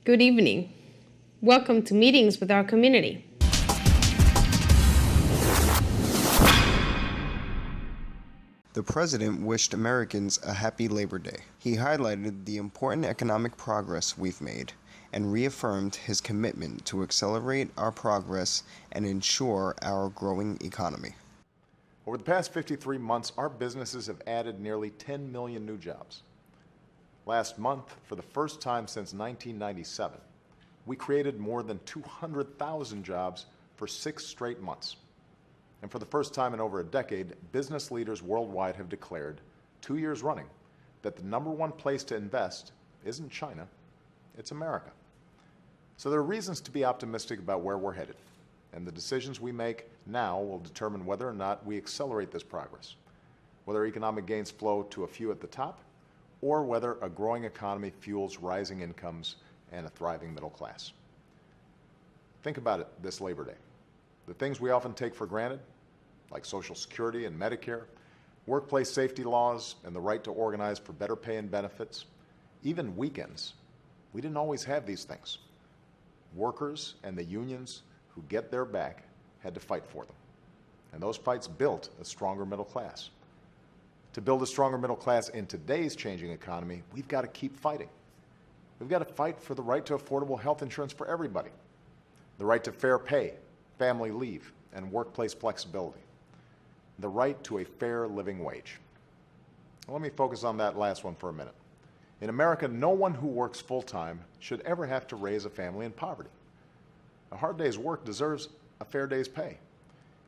Good evening. Welcome to Meetings with Our Community. The President wished Americans a happy Labor Day. He highlighted the important economic progress we've made and reaffirmed his commitment to accelerate our progress and ensure our growing economy. Over the past 53 months, our businesses have added nearly 10 million new jobs. Last month, for the first time since 1997, we created more than 200,000 jobs for 6 straight months. And for the first time in over a decade, business leaders worldwide have declared, 2 years running, that the #1 place to invest isn't China, it's America. So there are reasons to be optimistic about where we're headed, and the decisions we make now will determine whether or not we accelerate this progress, whether economic gains flow to a few at the top, or whether a growing economy fuels rising incomes and a thriving middle class. Think about it this Labor Day. The things we often take for granted, like Social Security and Medicare, workplace safety laws, and the right to organize for better pay and benefits, even weekends, we didn't always have these things. Workers and the unions who get their back had to fight for them. And those fights built a stronger middle class. To build a stronger middle class in today's changing economy, we've got to keep fighting. We've got to fight for the right to affordable health insurance for everybody, the right to fair pay, family leave, and workplace flexibility, the right to a fair living wage. Well, let me focus on that last one for a minute. In America, no one who works full-time should ever have to raise a family in poverty. A hard day's work deserves a fair day's pay,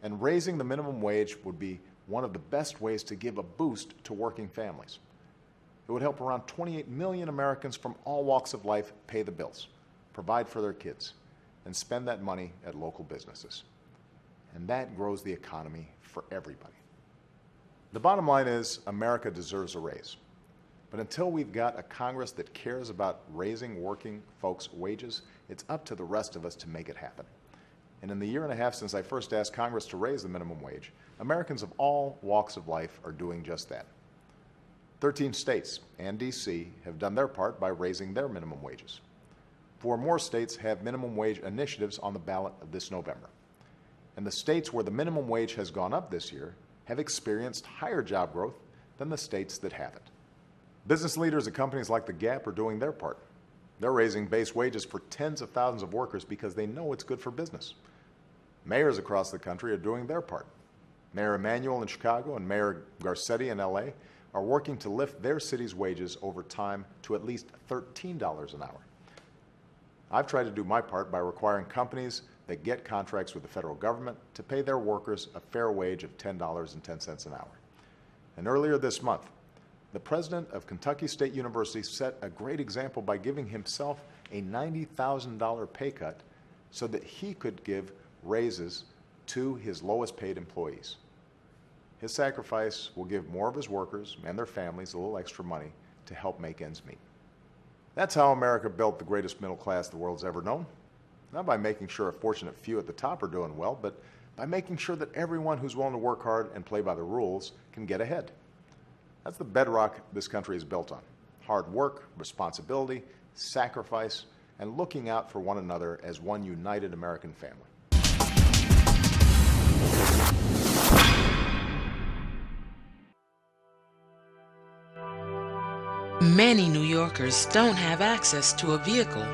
and raising the minimum wage would be one of the best ways to give a boost to working families. It would help around 28 million Americans from all walks of life pay the bills, provide for their kids, and spend that money at local businesses. And that grows the economy for everybody. The bottom line is America deserves a raise. But until we've got a Congress that cares about raising working folks' wages, it's up to the rest of us to make it happen. And in the year and a half since I first asked Congress to raise the minimum wage, Americans of all walks of life are doing just that. 13 states and D.C. have done their part by raising their minimum wages. 4 more states have minimum wage initiatives on the ballot this November. And the states where the minimum wage has gone up this year have experienced higher job growth than the states that haven't. Business leaders at companies like The Gap are doing their part. They're raising base wages for tens of thousands of workers because they know it's good for business. Mayors across the country are doing their part. Mayor Emanuel in Chicago and Mayor Garcetti in LA are working to lift their city's wages over time to at least $13 an hour. I've tried to do my part by requiring companies that get contracts with the federal government to pay their workers a fair wage of $10.10 an hour. And earlier this month, the president of Kentucky State University set a great example by giving himself a $90,000 pay cut so that he could give raises to his lowest paid employees. His sacrifice will give more of his workers and their families a little extra money to help make ends meet. That's how America built the greatest middle class the world's ever known. Not by making sure a fortunate few at the top are doing well, but by making sure that everyone who's willing to work hard and play by the rules can get ahead. That's the bedrock this country is built on. Hard work, responsibility, sacrifice, and looking out for one another as one united American family. Many New Yorkers don't have access to a vehicle,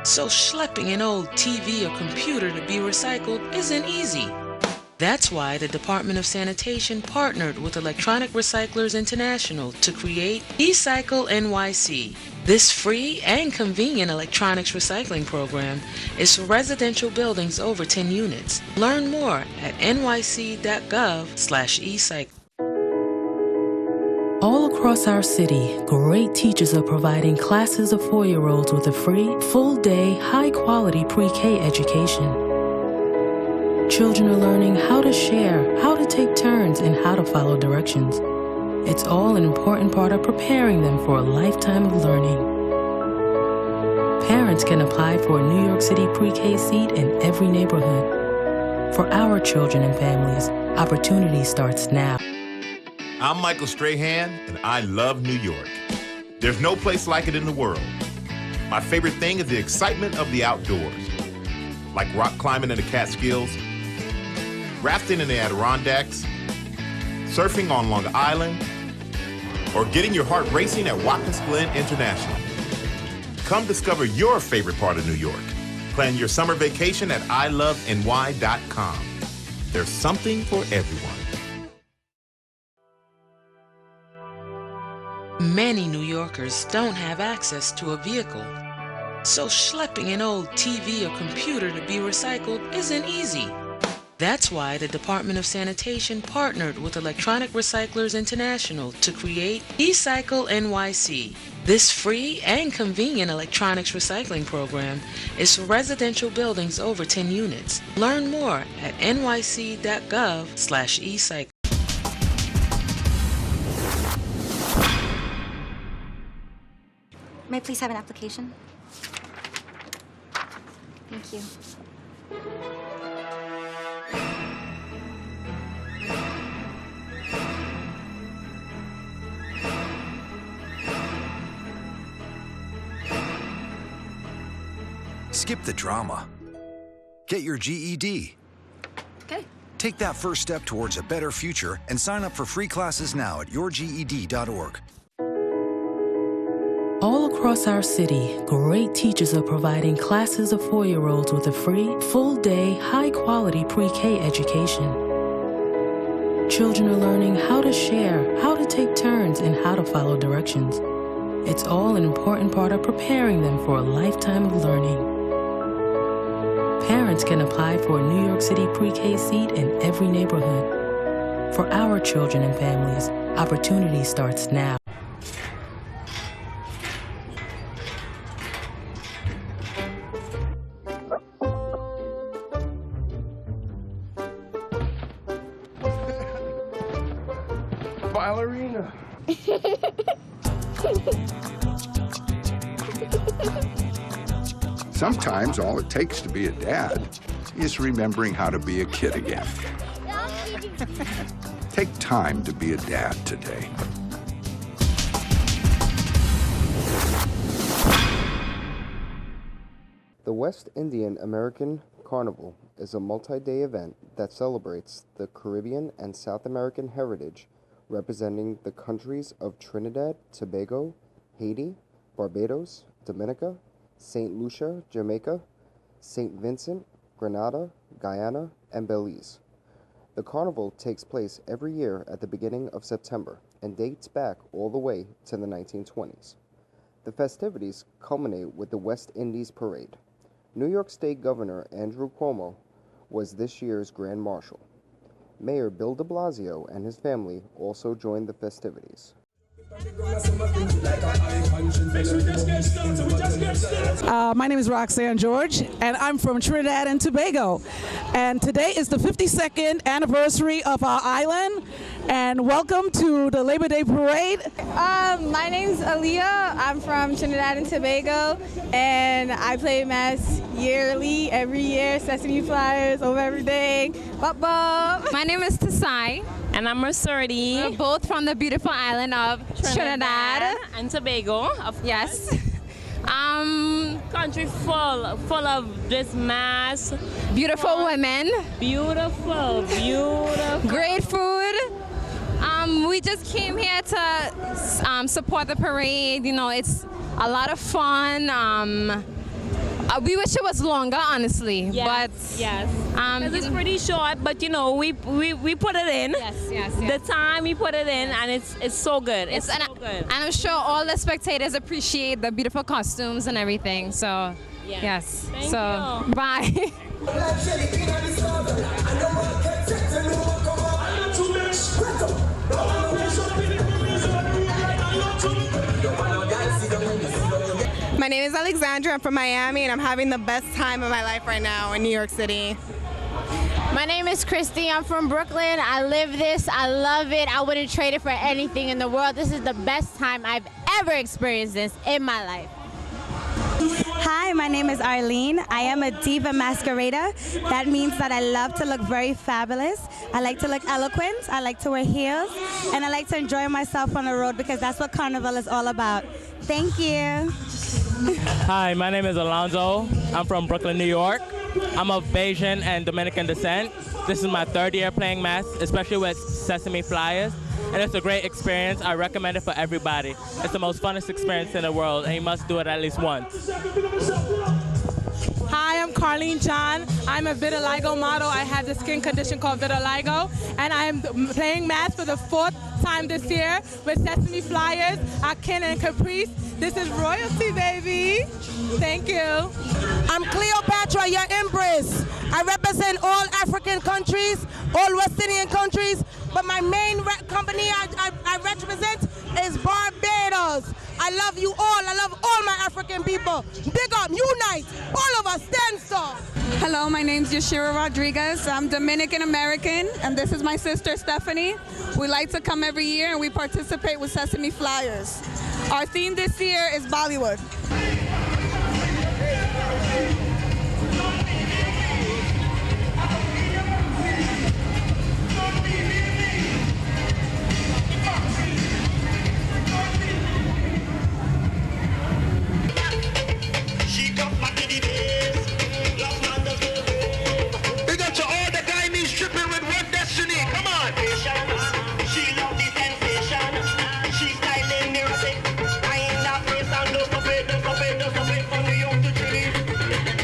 so schlepping an old TV or computer to be recycled isn't easy. That's why the Department of Sanitation partnered with Electronic Recyclers International to create eCycle NYC. This free and convenient electronics recycling program is for residential buildings over 10 units. Learn more at nyc.gov/ecycle. All across our city, great teachers are providing classes of 4-year-olds with a free, full-day, high-quality pre-K education. Children are learning how to share, how to take turns, and how to follow directions. It's all an important part of preparing them for a lifetime of learning. Parents can apply for a New York City pre-K seat in every neighborhood. For our children and families, opportunity starts now. I'm Michael Strahan, and I love New York. There's no place like it in the world. My favorite thing is the excitement of the outdoors, like rock climbing in the Catskills, rafting in the Adirondacks, surfing on Long Island, or getting your heart racing at Watkins Glen International. Come discover your favorite part of New York. Plan your summer vacation at iloveny.com. There's something for everyone. Many New Yorkers don't have access to a vehicle, so schlepping an old TV or computer to be recycled isn't easy. That's why the Department of Sanitation partnered with Electronic Recyclers International to create eCycle NYC. This free and convenient electronics recycling program is for residential buildings over 10 units. Learn more at nyc.gov/ecycle. May I please have an application? Thank you. Skip the drama. Get your GED. Okay. Take that first step towards a better future and sign up for free classes now at yourged.org. All across our city, great teachers are providing classes of 4-year-olds with a free, full-day, high-quality pre-K education. Children are learning how to share, how to take turns, and how to follow directions. It's all an important part of preparing them for a lifetime of learning. Parents can apply for a New York City pre-K seat in every neighborhood. For our children and families, opportunity starts now. Ballerina. Sometimes all it takes to be a dad is remembering how to be a kid again. Take time to be a dad today. The West Indian American Carnival is a multi-day event that celebrates the Caribbean and South American heritage, representing the countries of Trinidad, Tobago, Haiti, Barbados, Dominica, St. Lucia, Jamaica, St. Vincent, Grenada, Guyana, and Belize. The carnival takes place every year at the beginning of September and dates back all the way to the 1920s. The festivities culminate with the West Indies Parade. New York State Governor Andrew Cuomo was this year's Grand Marshal. Mayor Bill de Blasio and his family also joined the festivities. My name is Roxanne George, and I'm from Trinidad and Tobago. And today is the 52nd anniversary of our island. And welcome to the Labor Day Parade. My name's Aaliyah. I'm from Trinidad and Tobago, and I play mass yearly, every year. Sesame Flyers over everything. My name is Tasai. And I'm Mercedes. We're both from the beautiful island of Trinidad and Tobago. Yes. Country full of this mass. Beautiful women. Beautiful. Great food. We just came here to support the parade. You know, it's a lot of fun. We wish it was longer, honestly. Yes, but yes. It's pretty short, but you know, we put it in. Yes. The time we put it in, and it's so good. It's so good. And I'm sure all the spectators appreciate the beautiful costumes and everything. So, yes. Thank you. Bye. My name is Alexandra. I'm from Miami, and I'm having the best time of my life right now in New York City. My name is Christy. I'm from Brooklyn. I live this. I love it. I wouldn't trade it for anything in the world. This is the best time I've ever experienced this in my life. Hi, my name is Arlene. I am a diva masquerader. That means that I love to look very fabulous. I like to look eloquent. I like to wear heels. And I like to enjoy myself on the road because that's what Carnival is all about. Thank you. Hi, my name is Alonzo. I'm from Brooklyn, New York. I'm of Bayesian and Dominican descent. This is my third year playing math, especially with Sesame Flyers. And it's a great experience. I recommend it for everybody. It's the most funnest experience in the world, and you must do it at least once. Hi, I'm Carlene John. I'm a vitiligo model. I have the skin condition called vitiligo, and I'm playing math for the 4th time this year with Sesame Flyers, Akin and Caprice. This is royalty, baby. Thank you. I'm Cleopatra, your empress. I represent all African countries, all West Indian countries, but my main company I represent is Barbados. I love you all. I love all my African people. Big up, unite, all of us, stand strong. Hello, my name's Yashira Rodriguez. I'm Dominican American, and this is my sister Stephanie. We like to come every year and we participate with Sesame Flyers. Our theme this year is Bollywood. Big up to all the Guyanese tripping with one destiny. Come on. She love the sensation. She styling music. I ain't that place and don't stop it from New York to Trinity.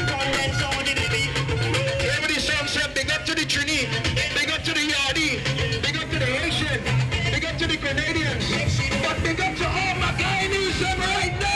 Condense all the baby. Everybody song said big up to the Trini, big up to the Yardi, big up to the Haitian, big up to the Canadians, but big up to all my Guyanese right now.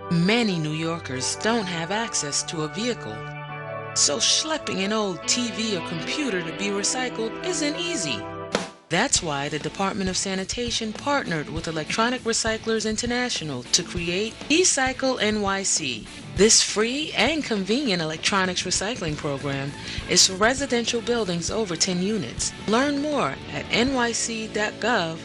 Many New Yorkers don't have access to a vehicle. So schlepping an old TV or computer to be recycled isn't easy. That's why the Department of Sanitation partnered with Electronic Recyclers International to create eCycle NYC. This free and convenient electronics recycling program is for residential buildings over 10 units. Learn more at nyc.gov.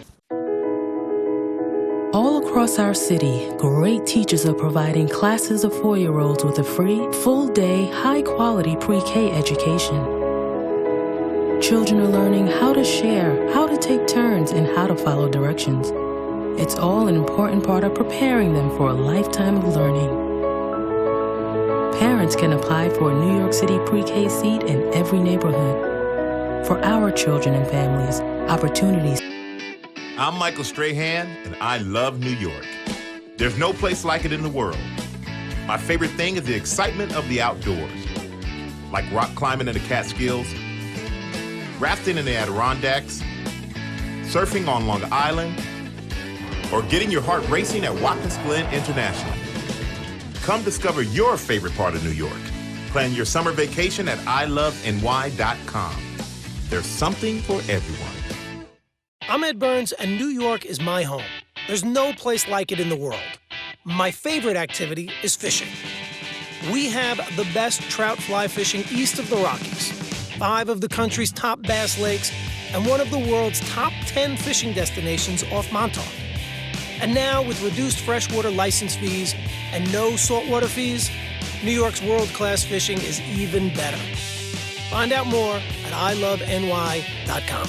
All across our city, great teachers are providing classes of 4-year-olds with a free, full-day, high-quality pre-K education. Children are learning how to share, how to take turns, and how to follow directions. It's all an important part of preparing them for a lifetime of learning. Parents can apply for a New York City pre-K seat in every neighborhood. For our children and families, opportunities. I'm Michael Strahan, and I love New York. There's no place like it in the world. My favorite thing is the excitement of the outdoors, like rock climbing in the Catskills, rafting in the Adirondacks, surfing on Long Island, or getting your heart racing at Watkins Glen International. Come discover your favorite part of New York. Plan your summer vacation at iloveny.com. There's something for everyone. I'm Ed Burns, and New York is my home. There's no place like it in the world. My favorite activity is fishing. We have the best trout fly fishing east of the Rockies, 5 of the country's top bass lakes, and one of the world's top 10 fishing destinations off Montauk. And now, with reduced freshwater license fees and no saltwater fees, New York's world-class fishing is even better. Find out more at iloveny.com.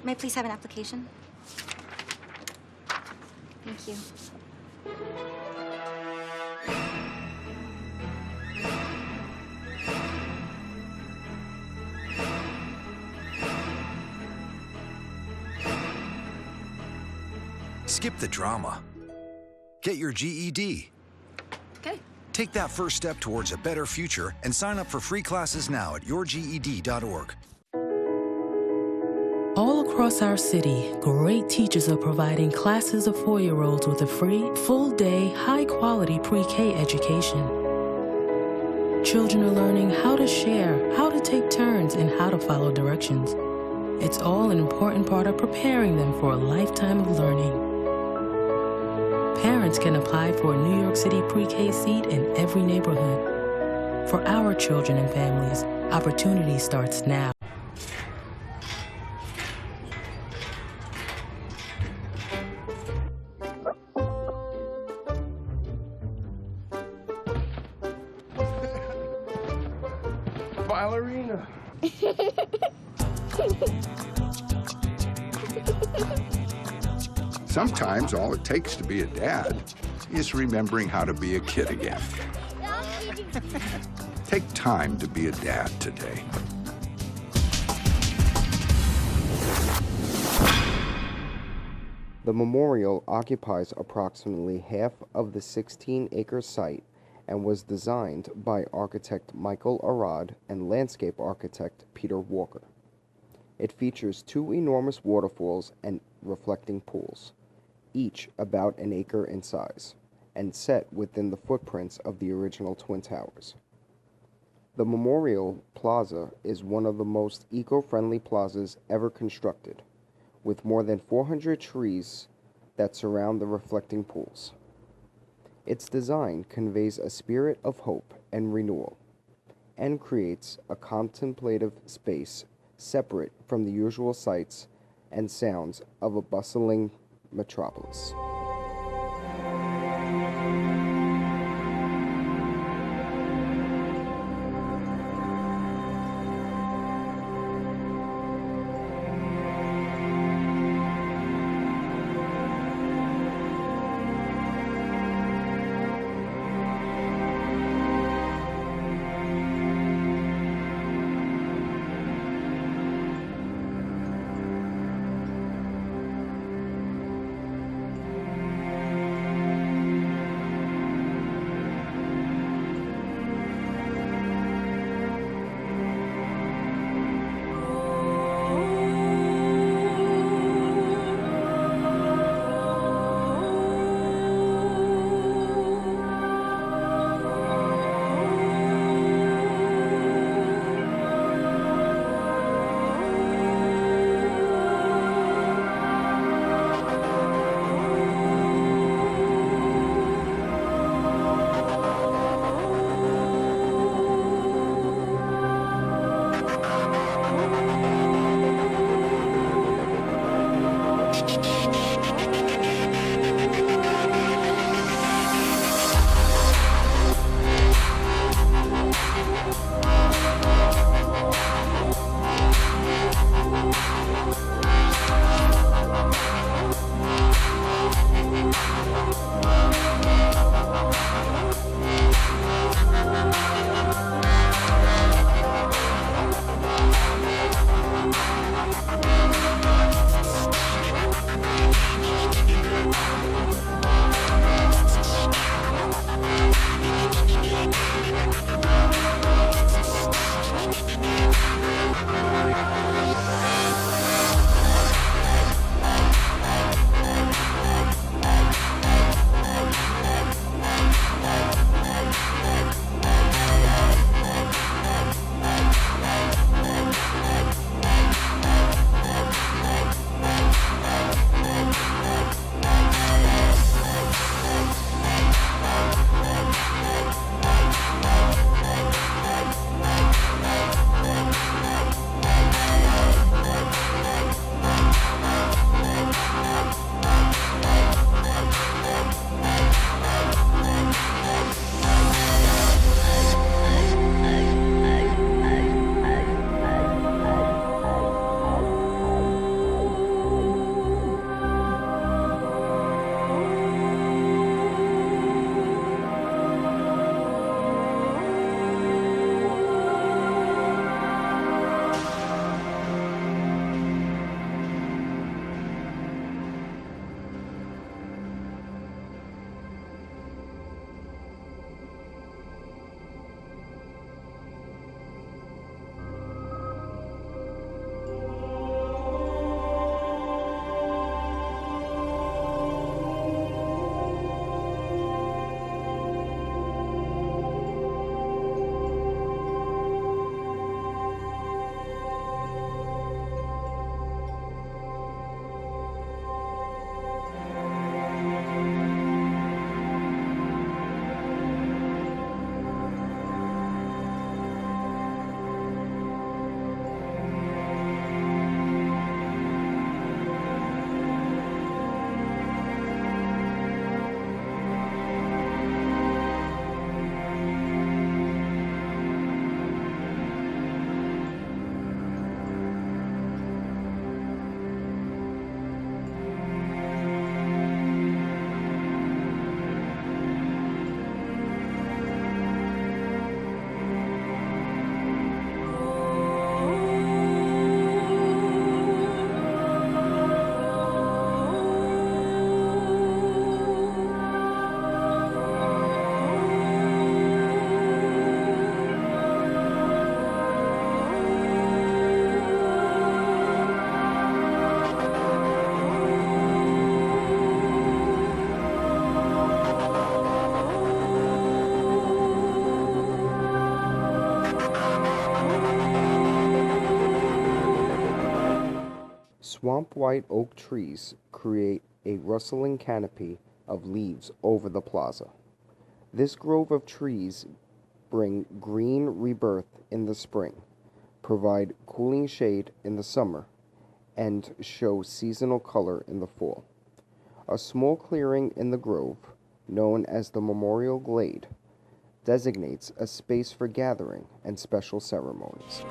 May I please have an application? Thank you. Skip the drama. Get your GED. Okay. Take that first step towards a better future and sign up for free classes now at yourged.org. All across our city, great teachers are providing classes of 4-year-olds with a free, full-day, high-quality pre-K education. Children are learning how to share, how to take turns, and how to follow directions. It's all an important part of preparing them for a lifetime of learning. Parents can apply for a New York City pre-K seat in every neighborhood. For our children and families, opportunity starts now. Ballerina. Sometimes all it takes to be a dad is remembering how to be a kid again. Take time to be a dad today. The memorial occupies approximately half of the 16-acre site and was designed by architect Michael Arad and landscape architect Peter Walker. It features 2 enormous waterfalls and reflecting pools, each about an acre in size, and set within the footprints of the original Twin Towers. The Memorial Plaza is one of the most eco-friendly plazas ever constructed, with more than 400 trees that surround the reflecting pools. Its design conveys a spirit of hope and renewal, and creates a contemplative space separate from the usual sights and sounds of a bustling metropolis. swamp white oak trees create a rustling canopy of leaves over the plaza. This grove of trees bring green rebirth in the spring, provide cooling shade in the summer, and show seasonal color in the fall. A small clearing in the grove, known as the Memorial Glade, designates a space for gathering and special ceremonies.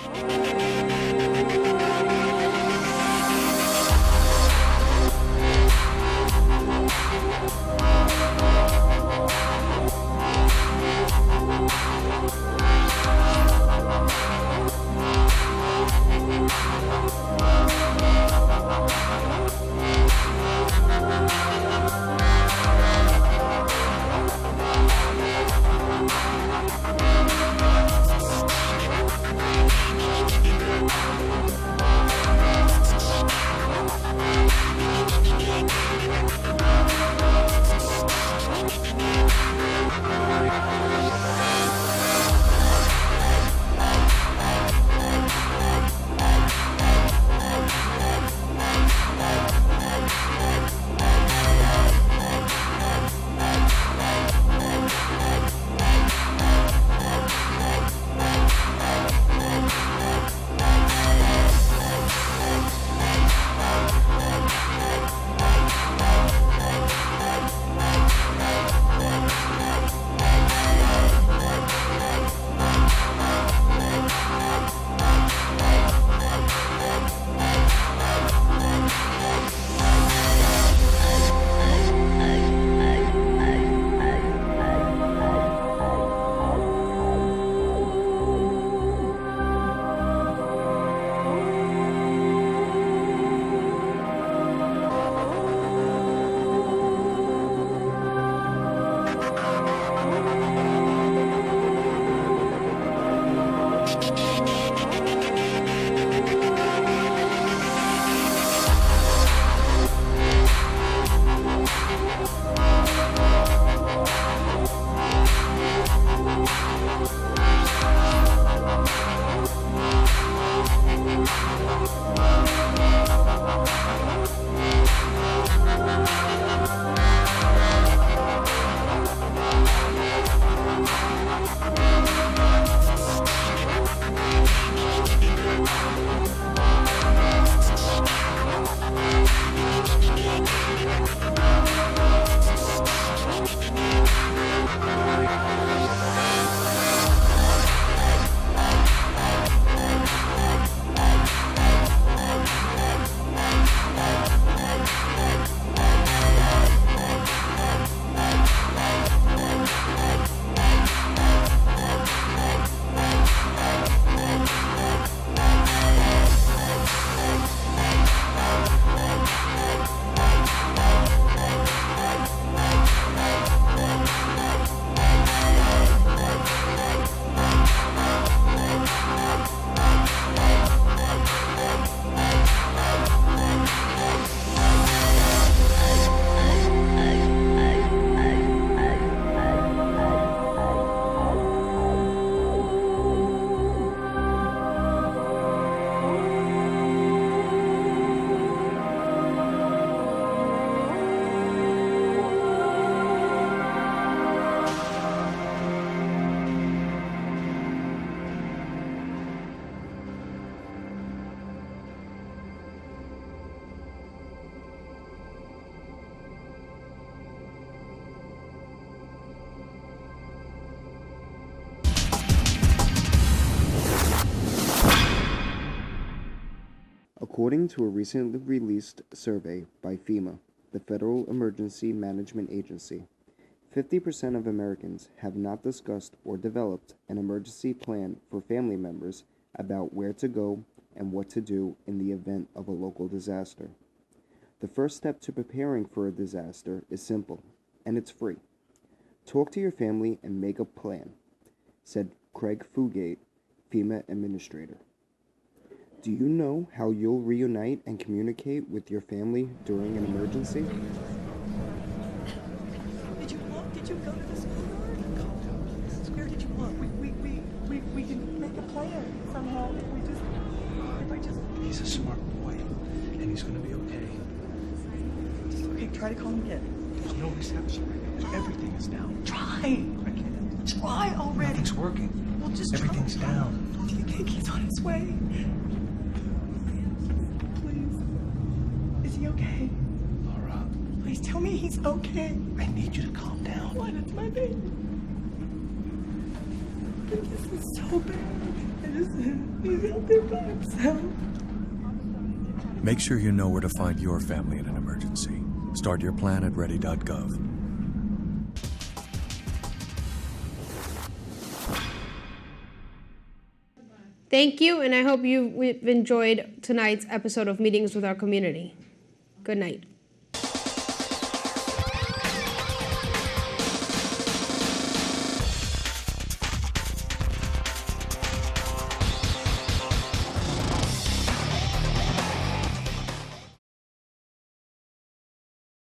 According to a recently released survey by FEMA, the Federal Emergency Management Agency, 50% of Americans have not discussed or developed an emergency plan for family members about where to go and what to do in the event of a local disaster. The first step to preparing for a disaster is simple, and it's free. Talk to your family and make a plan, said Craig Fugate, FEMA Administrator. Do you know how you'll reunite and communicate with your family during an emergency? Did you go to the schoolyard? Where did you look? We can make a plan somehow. If I just. He's a smart boy, and He's gonna be okay. Just okay, try to call him again. There's no reception. Everything is down. Try! I can't. Try already! Nothing's working. Well, just everything's down. You think he's on his way? Please. Is he okay? Laura. Please tell me he's okay. I need you to calm down. What? It's my baby. This is so bad. He's out there by himself. Make sure you know where to find your family in an emergency. Start your plan at ready.gov. Thank you, and I hope you've enjoyed tonight's episode of Meetings with Our Community. Good night.